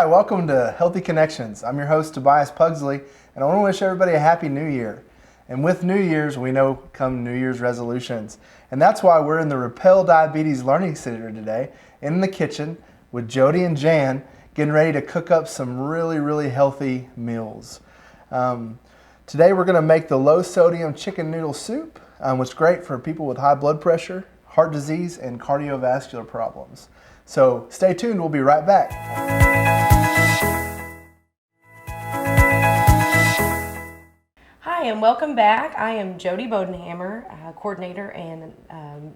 Hi, welcome to Healthy Connections. I'm your host, Tobias Pugsley, and I want to wish everybody a happy new year. And with New Year's, we know come New Year's resolutions. And that's why we're in the Reppell Diabetes Learning Center today, in the kitchen with Jodi and Jan, getting ready to cook up some really healthy meals. Today we're going to make the low sodium chicken noodle soup, which is great for people with high blood pressure, heart disease, and cardiovascular problems. So stay tuned, we'll be right back. Hi, and welcome back. I am Jodi Bodenhammer, coordinator and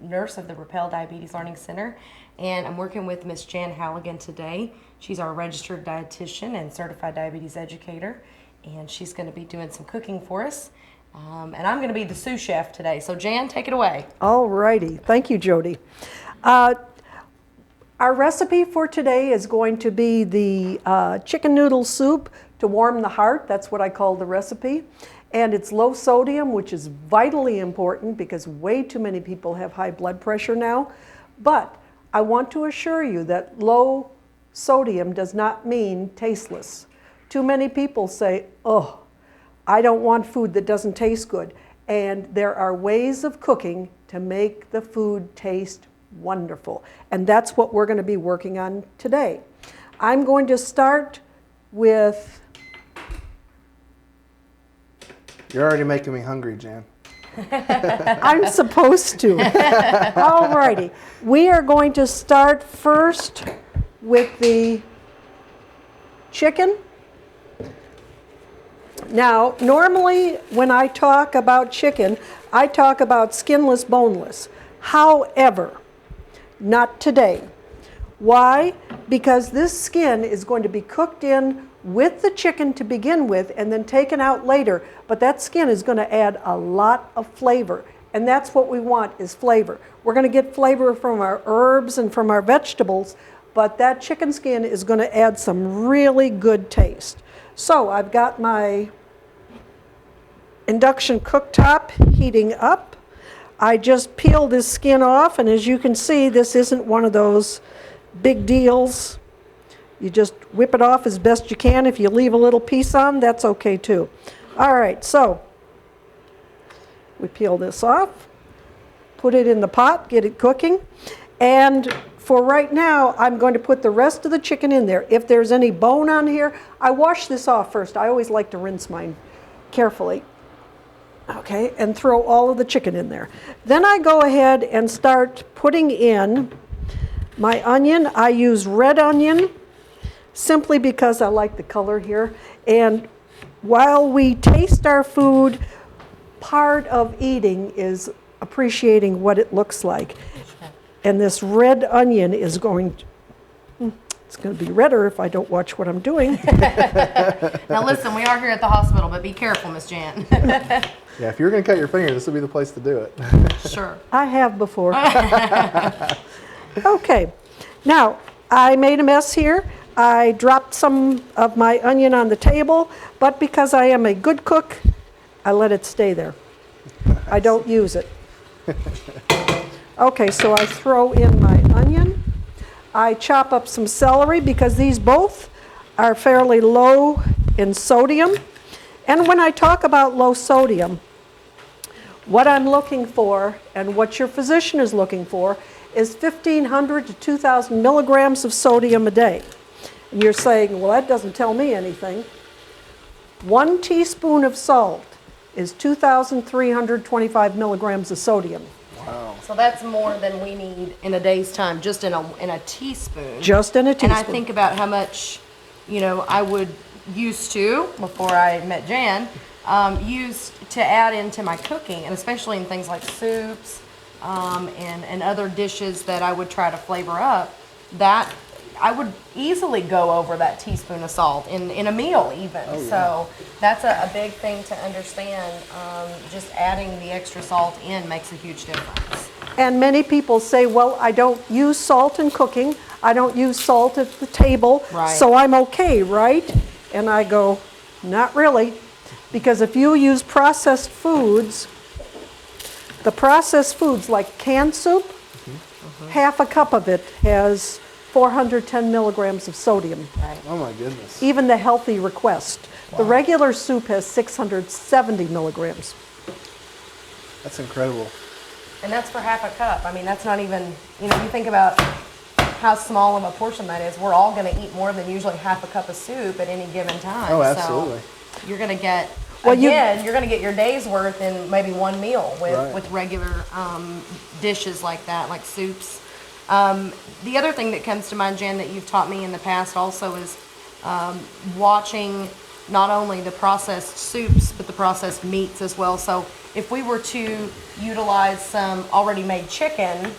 nurse of the Reppell Diabetes Learning Center, and I'm working with Miss Jan Halligan today. She's our registered dietitian and certified diabetes educator, and she's going to be doing some cooking for us. And I'm going to be the sous chef today. So Jan, take it away. All righty. Thank you, Jodi. Our recipe for today is going to be the chicken noodle soup to warm the heart. That's what I call the recipe. And it's low sodium, which is vitally important because way too many people have high blood pressure now. But I want to assure you that low sodium does not mean tasteless. Too many people say, oh, I don't want food that doesn't taste good. And there are ways of cooking to make the food taste wonderful. And that's what we're going to be working on today. I'm going to start with... You're already making me hungry, Jan. I'm supposed to. All righty. We are going to start first with the chicken. Now, normally when I talk about chicken, I talk about skinless, boneless. However, not today. Why? Because this skin is going to be cooked in with the chicken to begin with and then taken out later, but that skin is going to add a lot of flavor, and that's what we want is flavor. We're going to get flavor from our herbs and from our vegetables, but that chicken skin is going to add some really good taste. So I've got my induction cooktop heating up. I just peeled this skin off, and as you can see, this isn't one of those big deals. You just whip it off as best you can. If you leave a little piece on, that's okay too. All right, so we peel this off, put it in the pot, get it cooking, and for right now, I'm going to put the rest of the chicken in there. If there's any bone on here, I wash this off first. I always like to rinse mine carefully. Okay, and throw all of the chicken in there. Then I go ahead and start putting in my onion. I use red onion simply because I like the color here. And while we taste our food, part of eating is appreciating what it looks like. And this red onion is going to, it's going to be redder if I don't watch what I'm doing. Now listen, we are here at the hospital, but be careful, Miss Jan. Yeah, if you're going to cut your finger, this would be the place to do it. Sure. I have before. Okay, now I made a mess here. I dropped some of my onion on the table, but because I am a good cook, I let it stay there. I don't use it. Okay, so I throw in my onion. I chop up some celery because these both are fairly low in sodium. And when I talk about low sodium, what I'm looking for and what your physician is looking for is 1,500 to 2,000 milligrams of sodium a day. And you're saying, well, that doesn't tell me anything. 1 teaspoon of salt is 2,325 milligrams of sodium. Wow. So that's more than we need in a day's time, just in a teaspoon. Just in a teaspoon. And I think about how much, I would used to, before I met Jan, used to add into my cooking, and especially in things like soups and other dishes that I would try to flavor up, that I would easily go over that teaspoon of salt in a meal even. Oh, yeah. So that's a big thing to understand. Just adding the extra salt in makes a huge difference. And many people say, well, I don't use salt in cooking. I don't use salt at the table, right, so I'm okay, right? And I go, not really. Because if you use processed foods, the processed foods like canned soup, half a cup of it has 410 milligrams of sodium. Right. Oh my goodness. Even the healthy request. The regular soup has 670 milligrams. That's incredible. And that's for half a cup. I mean, that's not even, you think about how small of a portion that is. We're all going to eat more than usually half a cup of soup at any given time. Oh, absolutely. So you're going to get, Well, you're going to get your day's worth in maybe one meal with, Right. with regular dishes like that, like soups. The other thing that comes to mind, Jan, that you've taught me in the past also is watching not only the processed soups, but the processed meats as well. So if we were to utilize some already made chicken,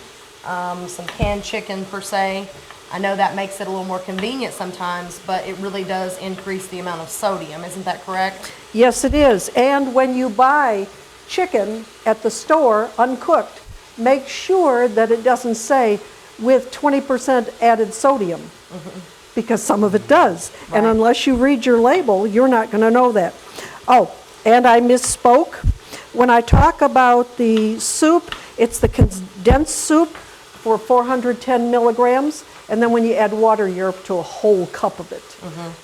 some canned chicken per se, I know that makes it a little more convenient sometimes, but it really does increase the amount of sodium. Isn't that correct? Yes, it is. And when you buy chicken at the store uncooked, make sure that it doesn't say with 20% added sodium, because some of it does. And Right. unless you read your label, you're not going to know that. Oh, and I misspoke. When I talk about the soup, it's the condensed soup for 410 milligrams. And then when you add water, you're up to a whole cup of it.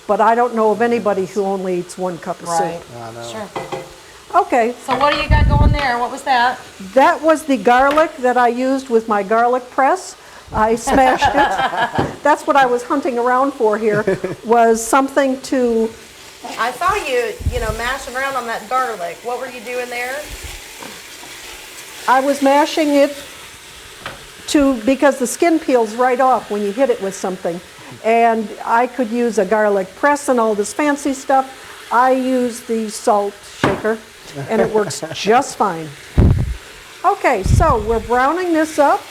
But I don't know of anybody who only eats 1 cup of Right. soup. I know. Sure. Okay, So what do you got going there? What was that? that was the garlic that I used with my garlic press. I smashed it. That's what I was hunting around for here, was something to, I saw you, mashing around on that garlic. What were you doing there? I was mashing it because the skin peels right off when you hit it with something. And I could use a garlic press and all this fancy stuff. I use the salt shaker, and it works just fine. Okay, so we're browning this up,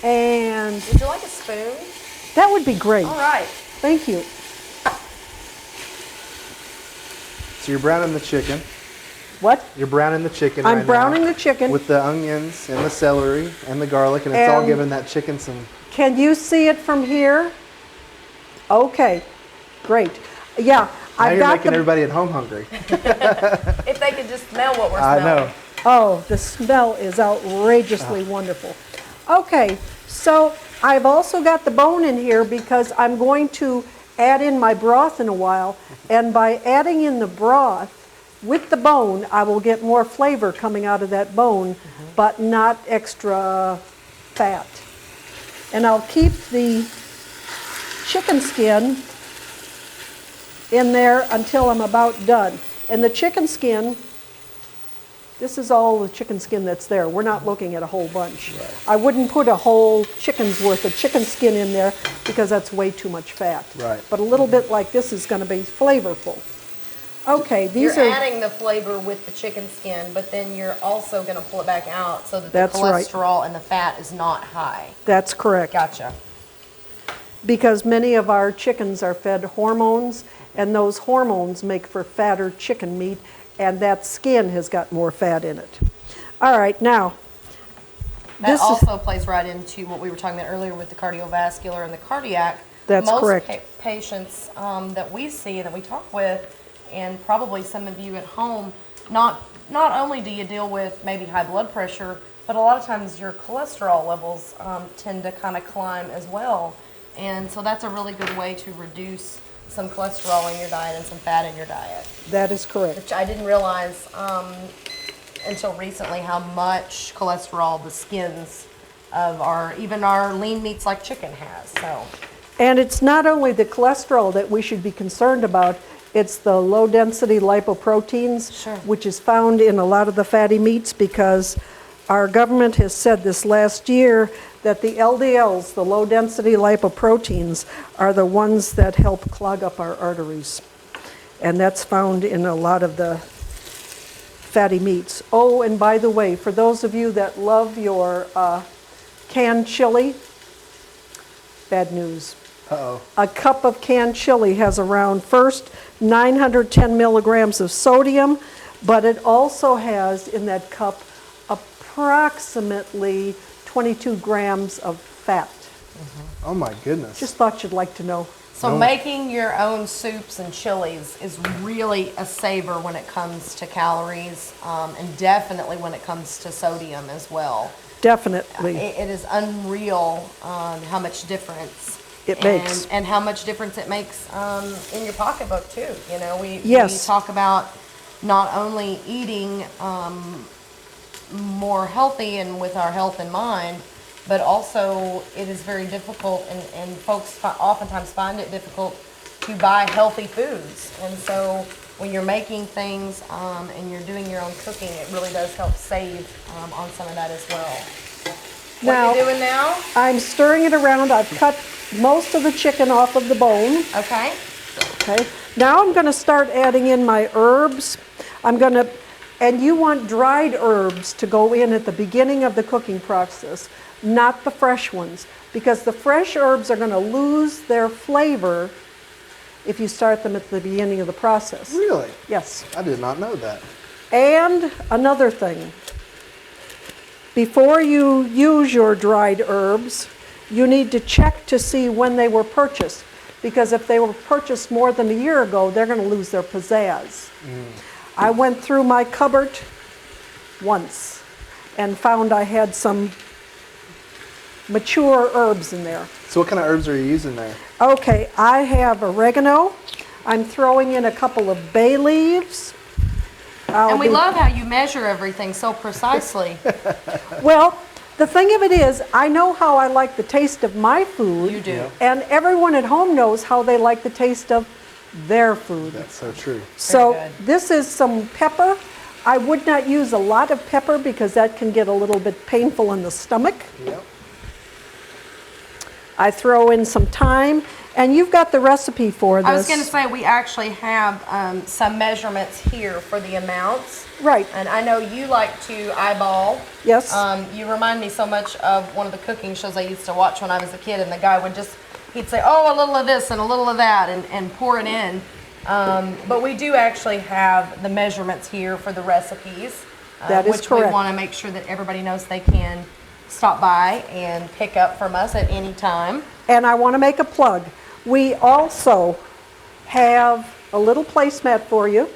and Would you like a spoon? that would be great. All right. Thank you. So you're browning the chicken. What? You're browning the chicken I'm right browning now the chicken. with the onions and the celery and the garlic, and it's all And- giving that chicken some. Can you see it from here? Okay, great. Yeah, Now I've you're got making the, everybody at home hungry. If they could just smell what we're I smelling. know. oh, the smell is outrageously wonderful. Okay, so I've also got the bone in here because I'm going to add in my broth in a while, and by adding in the broth with the bone, I will get more flavor coming out of that bone, but not extra fat. And I'll keep the chicken skin in there until I'm about done. And the chicken skin, this is all the chicken skin that's there. We're not looking at a whole bunch. I wouldn't put a whole chicken's worth of chicken skin in there because that's way too much fat. Right. But a little bit like this is going to be flavorful. Okay, these You're are, adding the flavor with the chicken skin, but then you're also going to pull it back out so that That's the right. cholesterol and the fat is not high. that's correct. Gotcha. Because many of our chickens are fed hormones, and those hormones make for fatter chicken meat, and that skin has got more fat in it. All right, now, That this is, also plays right into what we were talking about earlier with the cardiovascular and the cardiac. That's correct. Most patients that we see and that we talk with, and probably some of you at home, not only do you deal with maybe high blood pressure, but a lot of times your cholesterol levels tend to kind of climb as well. And so that's a really good way to reduce some cholesterol in your diet and some fat in your diet. that is correct. Which I didn't realize until recently how much cholesterol the skins of even our lean meats like chicken has. So And it's not only the cholesterol that we should be concerned about, it's the low-density lipoproteins, Sure. which is found in a lot of the fatty meats, because our government has said this last year that the LDLs, the low-density lipoproteins, are the ones that help clog up our arteries. And that's found in a lot of the fatty meats. Oh, and by the way, for those of you that love your canned chili, bad news. Uh-oh. A cup of canned chili has around, first, 910 milligrams of sodium, but it also has in that cup approximately 22 grams of fat. Oh my goodness. Just thought you'd like to know. So making your own soups and chilies is really a saver when it comes to calories, and definitely when it comes to sodium as well. Definitely. It is unreal how much difference It makes. and how much difference it makes in your pocketbook too. You know, we Yes. talk about not only eating more healthy and with our health in mind, but also it is very difficult, and folks oftentimes find it difficult to buy healthy foods. And so when you're making things and you're doing your own cooking, it really does help save on some of that as well. Now- What are you doing now? I'm stirring it around. I've cut most of the chicken off of the bone. Okay. Okay. Now I'm going to start adding in my herbs. And you want dried herbs to go in at the beginning of the cooking process, not the fresh ones, because the fresh herbs are going to lose their flavor if you start them at the beginning of the process. Really? Yes. I did not know that. And another thing, before you use your dried herbs, you need to check to see when they were purchased, because if they were purchased more than a year ago, they're going to lose their pizzazz. I went through my cupboard once and found I had some mature herbs in there. So what kind of herbs are you using there? Okay, I have oregano. I'm throwing in a couple of bay leaves. And we love how you measure everything so precisely. Well, the thing of it is, I know how I like the taste of my food. You do. And everyone at home knows how they like the taste of their food. That's so true. So good. this is some pepper. I would not use a lot of pepper because that can get a little bit painful in the stomach. Yep. I throw in some thyme, and you've got the recipe for this. I was going to say we actually have some measurements here for the amounts. Right. And I know you like to eyeball. Yes. You remind me so much of one of the cooking shows I used to watch when I was a kid, and the guy would he'd say, oh, a little of this and a little of that, and pour it in. But we do actually have the measurements here for the recipes. That is which correct. we want to make sure that everybody knows they can stop by and pick up from us at any time. And I want to make a plug. We also have a little placemat for you,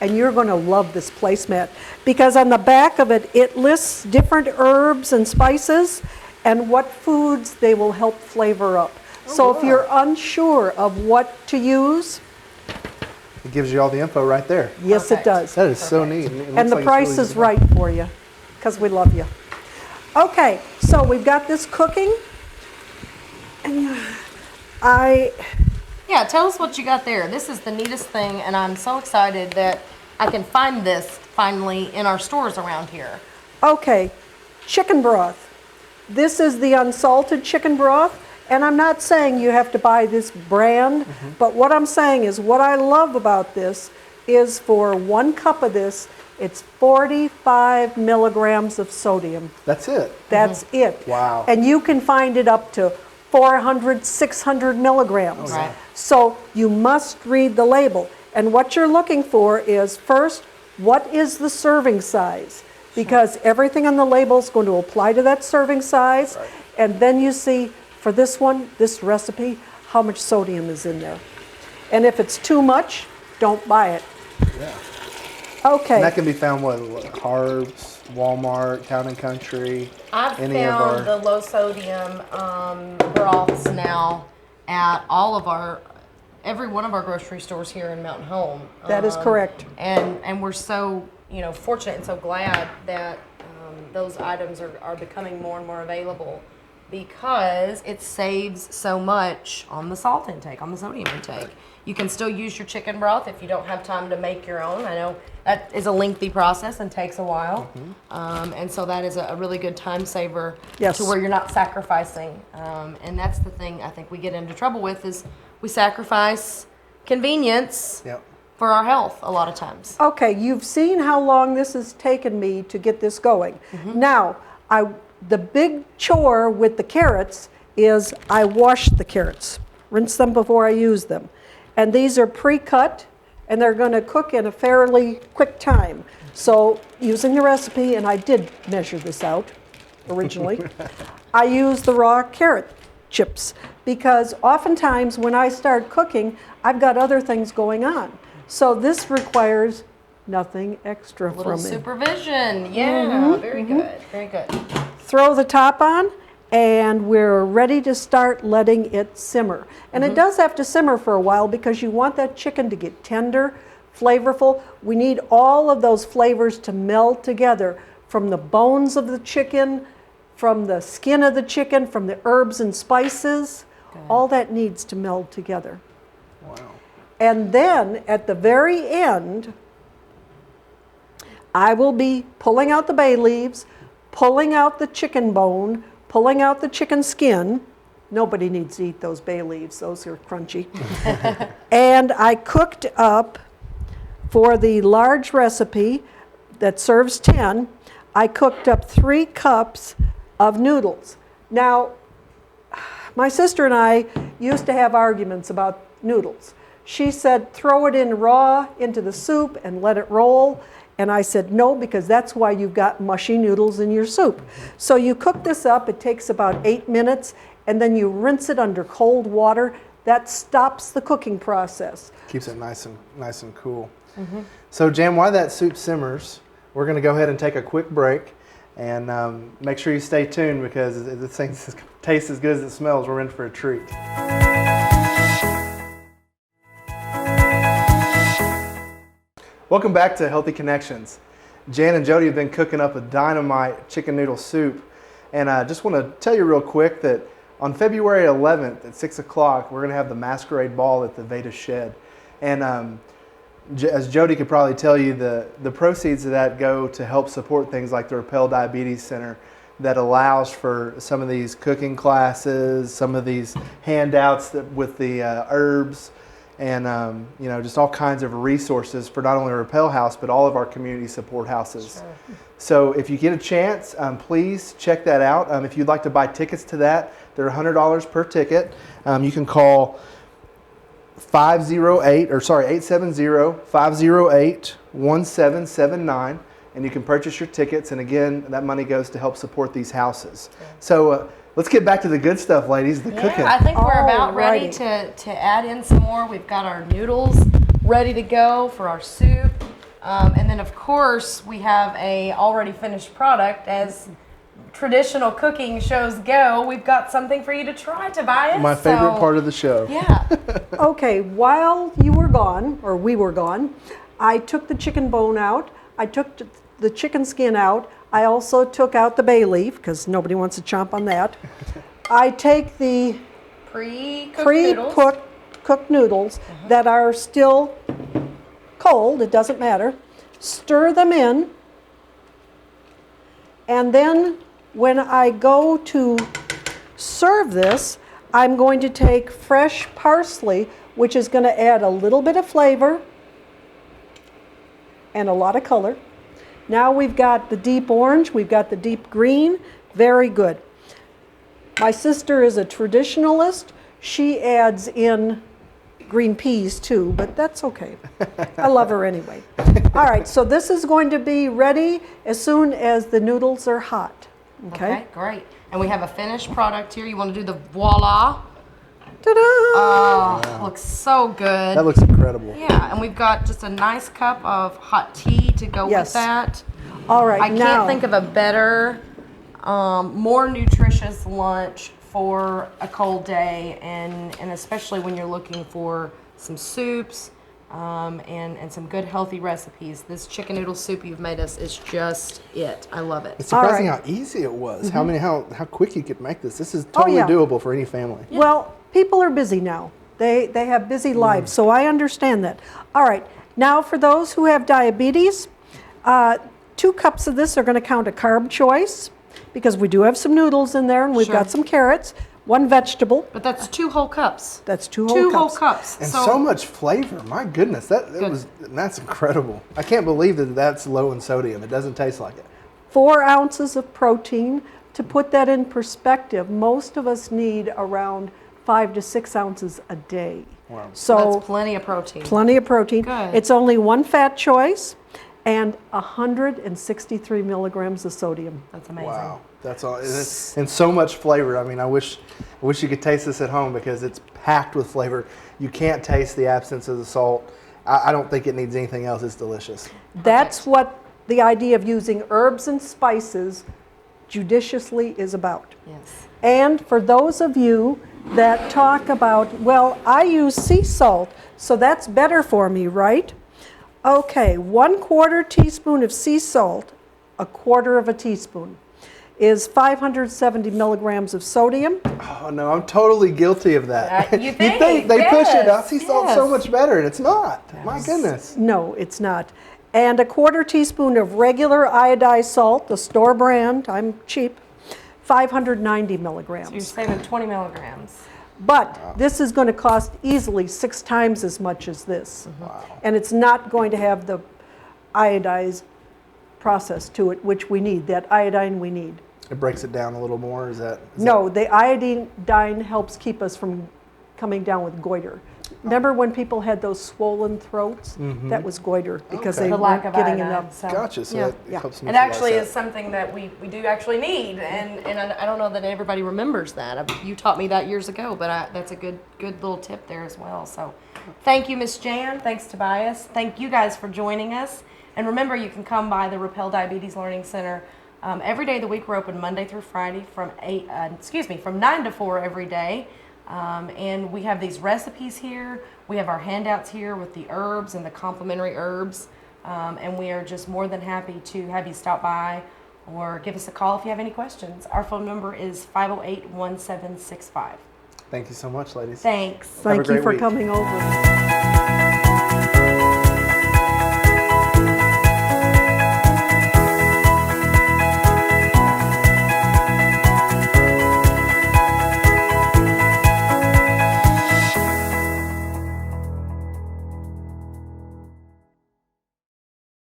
and you're going to love this placemat because on the back of it, it lists different herbs and spices and what foods they will help flavor up. So if you're unsure of what to use, It gives you all the info right there. yes, it Perfect. does. That is so neat. It looks And the like it's price really is easy to buy. right for you because we love you. Okay, so we've got this cooking. And Yeah, tell us what you got there. This is the neatest thing, and I'm so excited that I can find this finally in our stores around here. Okay, chicken broth. This is the unsalted chicken broth, and I'm not saying you have to buy this brand, but what I'm saying is what I love about this is for 1 cup of this, it's 45 milligrams of sodium. That's it. That's it. Wow. And you can find it up to 400, 600 milligrams. Right. So you must read the label. And what you're looking for is first, what is the serving size? Because everything on the label is going to apply to that serving size. Right. And then you see, for this one, this recipe, how much sodium is in there. And if it's too much, don't buy it. Yeah. Okay. And that can be found what Harv's, Walmart, Town and Country. I've any of found our- the low sodium broths now at every one of our grocery stores here in Mountain Home. That is correct. And we're so fortunate and so glad that those items are becoming more and more available because it saves so much on the salt intake, on the sodium intake. You can still use your chicken broth if you don't have time to make your own. I know that is a lengthy process and takes a while. And so that is a really good time saver Yes. to where you're not sacrificing. And that's the thing I think we get into trouble with is we sacrifice convenience Yep. for our health a lot of times. Okay, you've seen how long this has taken me to get this going. Now, the big chore with the carrots is I wash the carrots, rinse them before I use them. And these are pre-cut, and they're going to cook in a fairly quick time. So using the recipe, and I did measure this out originally, I use the raw carrot chips because oftentimes when I start cooking, I've got other things going on. So this requires nothing extra A little from me. supervision. Yeah, very good. Very good. throw the top on, and we're ready to start letting it simmer. And it does have to simmer for a while because you want that chicken to get tender, flavorful. We need all of those flavors to meld together, from the bones of the chicken, from the skin of the chicken, from the herbs and spices. Good. All that needs to meld together. Wow. And then at the very end, I will be pulling out the bay leaves, pulling out the chicken bone, pulling out the chicken skin. Nobody needs to eat those bay leaves, those are crunchy. And I cooked up, for the large recipe that serves 10, I cooked up 3 cups of noodles. Now, my sister and I used to have arguments about noodles. She said, throw it in raw into the soup and let it roll. And I said, no, because that's why you've got mushy noodles in your soup. So you cook this up, it takes about 8 minutes, and then you rinse it under cold water. That stops the cooking process. Keeps it nice and cool. So Jan, while that soup simmers, we're going to go ahead and take a quick break, and make sure you stay tuned, because if this thing tastes as good as it smells, we're in for a treat. Welcome back to Healthy Connections. Jan and Jodi have been cooking up a dynamite chicken noodle soup, and I just want to tell you real quick that on February 11th at 6 o'clock, we're going to have the masquerade ball at the Veda Shed. And as Jodi could probably tell you, the proceeds of that go to help support things like the Reppell Diabetes Center that allows for some of these cooking classes, some of these handouts with the herbs, and you know, just all kinds of resources for not only Reppell House, but all of our community support houses. Sure. So if you get a chance, please check that out. If you'd like to buy tickets to that, they're $100 per ticket. You can call 870-508-1779, and you can purchase your tickets, and again, that money goes to help support these houses. So let's get back to the good stuff, ladies, the cooking. I think we're about ready Alrighty. to add in some more. We've got our noodles ready to go for our soup, and then of course we have a already finished product. As traditional cooking shows go, we've got something for you to try, Tobias. My favorite part of the show. Yeah. Okay, while you were gone, or we were gone, I took the chicken bone out. I took the chicken skin out. I also took out the bay leaf, because nobody wants to chomp on that. I take the pre-cooked noodles that are still cold, it doesn't matter, stir them in, and then when I go to serve this, I'm going to take fresh parsley, which is going to add a little bit of flavor and a lot of color. Now we've got the deep orange, we've got the deep green, very good. My sister is a traditionalist. She adds in green peas too, but that's okay. I love her anyway. All right, so this is going to be ready as soon as the noodles are hot. Okay, great. And we have a finished product here. You want to do the voila? Ta-da! Oh, looks so good. That looks incredible. Yeah, and we've got just a nice cup of hot tea to go Yes. with that. All right, I now, can't think of a better, more nutritious lunch for a cold day, and especially when you're looking for some soups and some good healthy recipes. This chicken noodle soup you've made us is just it. I love it. It's surprising All right. how easy it was. How quick you could make this. This is totally yeah. doable for any family. well, people are busy now. They have busy lives, so I understand that. All right, now for those who have diabetes, 2 cups of this are going to count a carb choice, because we do have some noodles in there, and we've got some carrots, 1 vegetable. But that's 2 whole cups. That's 2 Two whole whole cups. cups. And so much flavor. My goodness, that's incredible. I can't believe that that's low in sodium. It doesn't taste like it. 4 ounces of protein. To put that in perspective, most of us need around 5 to 6 ounces a day. Wow. So that's plenty of protein. plenty of protein. Good. It's only 1 fat choice and 163 milligrams of sodium. That's amazing. Wow, that's all, and so much flavor. I mean, I wish you could taste this at home, because it's packed with flavor. You can't taste the absence of the salt. I don't think it needs anything else. It's delicious. That's what the idea of using herbs and spices judiciously is about. Yes. And for those of you that talk about, well, I use sea salt, so that's better for me, right? Okay, 1/4 teaspoon of sea salt, 1/4 of a teaspoon, is 570 milligrams of sodium. Oh no, I'm totally guilty of that. You think? they push it Yes, out. Sea salt's so yes. much better, and it's not. My goodness. No, it's not. And 1/4 teaspoon of regular iodized salt, the store brand, I'm cheap, 590 milligrams. So you're saving 20 milligrams. But this is going to cost easily 6 times as much as this. Wow. And it's not going to have the iodized process to it, which we need, that iodine we need. It breaks it down a little more. No, the iodine helps keep us from coming down with goiter. Remember when people had those swollen throats? That was goiter because Okay. they The lack weren't of getting iodine. enough. So. Gotcha. So Yeah, that yeah. helps It neutralize actually that. is something that we do actually need, and I don't know that everybody remembers that. You taught me that years ago, but that's a good little tip there as well. So thank you, Miss Jan. Thanks, Tobias. Thank you guys for joining us. And remember, you can come by the Reppell Diabetes Learning Center every day of the week. We're open Monday through Friday from 9 to 4 every day. And we have these recipes here. We have our handouts here with the herbs and the complementary herbs. And we are just more than happy to have you stop by or give us a call if you have any questions. Our phone number is 508-1765. Thank you so much, ladies. Thanks. Have a Thank you great for week. coming over.